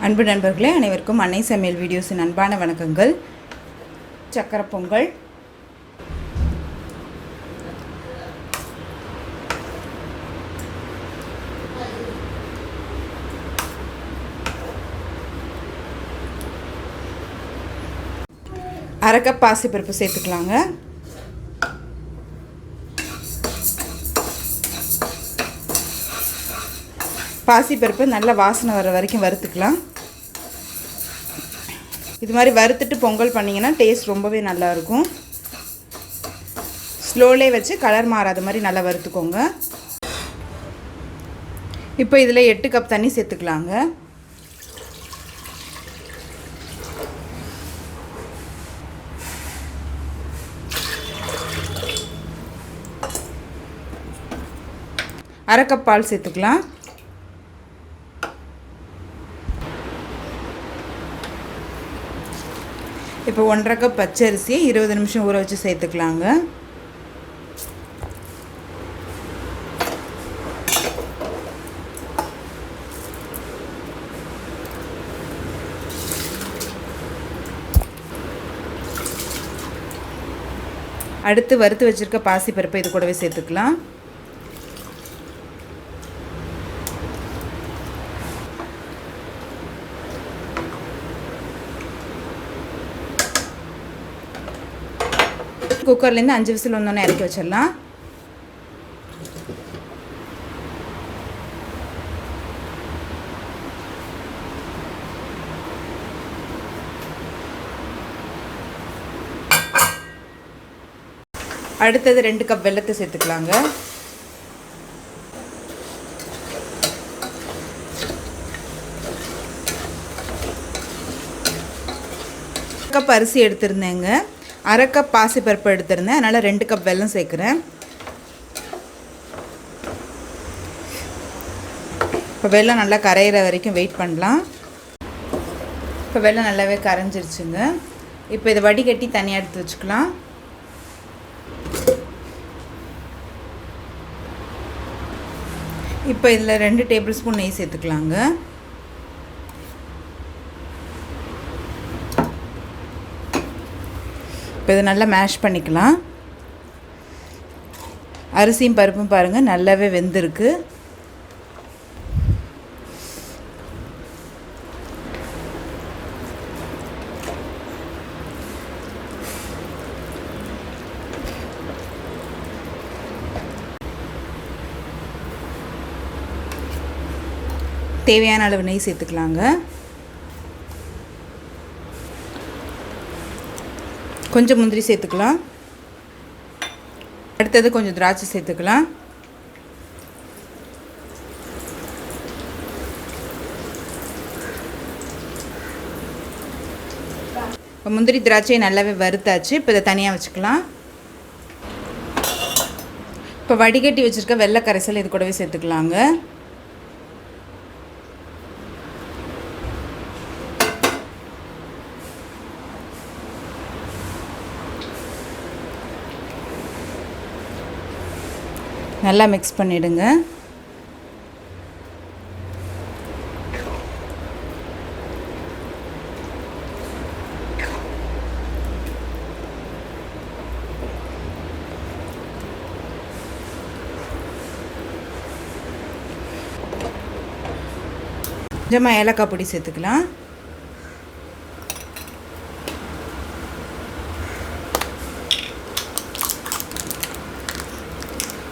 அன்பு நண்பர்களே, அனைவருக்கும் அன்னை சமையல் வீடியோஸின் அன்பான வணக்கங்கள். சக்கரை பொங்கல், அரை கப் பாசிப்பருப்பு சேர்த்துக்கலாங்க. பாசிப்பருப்பு நல்லா வாசனை வர வரைக்கும் வறுத்துக்கலாம். இது மாதிரி வறுத்துட்டு பொங்கல் பண்ணிங்கன்னா டேஸ்ட் ரொம்பவே நல்லாயிருக்கும். ஸ்லோலே வச்சு கலர் மாறாத மாதிரி நல்லா வறுத்துக்கோங்க. இப்போ இதில் 8 கப் தண்ணி சேர்த்துக்கலாங்க. அரை கப் பால் சேர்த்துக்கலாம். இப்போ 1.5 கப் பச்சரிசியை 20 நிமிஷம் ஊற வச்சு சேர்த்துக்கலாங்க. அடுத்து வறுத்து வச்சுருக்க பாசிப்பருப்பை இது கூடவே சேர்த்துக்கலாம். குக்கர்லேருந்து 5 விசில் வந்தோன்னே இறக்கி வச்சிடலாம். அடுத்தது 2 கப் வெல்லத்தை சேர்த்துக்கலாங்க. கப் அரிசி எடுத்திருந்தேங்க, அரை கப் பாசிப்பருப்பு எடுத்திருந்தேன், அதனால் 2 கப் வெல்லம் சேர்க்குறேன். இப்போ வெல்லம் நல்லா கரையிற வரைக்கும் வெயிட் பண்ணலாம். இப்போ வெல்லம் நல்லாவே கரைஞ்சிருச்சுங்க. இப்போ இதை வடிகட்டி தனியாக எடுத்து வச்சுக்கலாம். இப்போ இதில் 2 டேபிள் ஸ்பூன் நெய் சேர்த்துக்கலாங்க. இப்போ இதை நல்லா மேஷ் பண்ணிக்கலாம். அரிசியும் பருப்பும் பாருங்கள் நல்லாவே வெந்திருக்கு. தேவையான அளவு நெய் சேர்த்துக்கலாங்க. கொஞ்சம் முந்திரி சேர்த்துக்கலாம். அடுத்தது கொஞ்சம் திராட்சை சேர்த்துக்கலாம். இப்போ முந்திரி திராட்சையை நல்லாவே வறுத்தாச்சு. இப்போ இதை தனியாக வச்சுக்கலாம். இப்போ வடிகட்டி வச்சுருக்க வெள்ளை கரைசல் இது கூடவே சேர்த்துக்கலாங்க. நல்லா மிக்ஸ் பண்ணிவிடுங்க. கொஞ்சமாக ஏலக்காய் பொடி சேர்த்துக்கலாம்.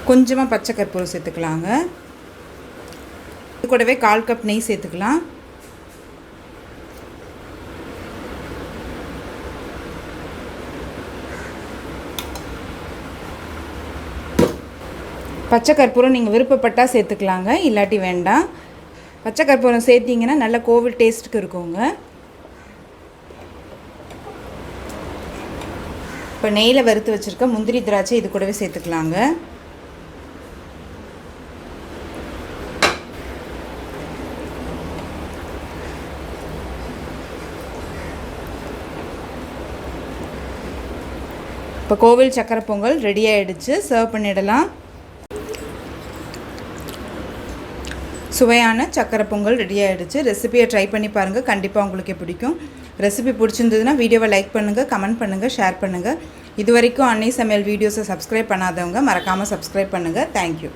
கொஞ்சமாக பச்சை கற்பூரம் சேர்த்துக்கலாங்க. இது கூடவே 1/4 கப் நெய் சேர்த்துக்கலாம். பச்சை கற்பூரம் நீங்கள் விருப்பப்பட்டால் சேர்த்துக்கலாங்க, இல்லாட்டி வேண்டாம். பச்சை கற்பூரம் சேர்த்திங்கன்னா நல்ல கோவில் டேஸ்ட்டுக்கு இருக்குங்க. இப்போ நெய்யில் வறுத்து வச்சுருக்க முந்திரி திராட்சை இது கூடவே சேர்த்துக்கலாங்க. இப்போ கோவில் சக்கரை பொங்கல் ரெடி ஆகிடுச்சு. சர்வ் பண்ணிடலாம். சுவையான சக்கரை பொங்கல் ரெடி ஆகிடுச்சு. ரெசிபியை ட்ரை பண்ணி பாருங்கள், கண்டிப்பாக உங்களுக்கு பிடிக்கும். ரெசிபி பிடிச்சிருந்ததுன்னா வீடியோவை லைக் பண்ணுங்கள், கமெண்ட் பண்ணுங்கள், ஷேர் பண்ணுங்கள். இது வரைக்கும் அன்னை சமையல் வீடியோஸை சப்ஸ்கிரைப் பண்ணாதவங்க மறக்காமல் சப்ஸ்கிரைப் பண்ணுங்கள். தேங்க்யூ.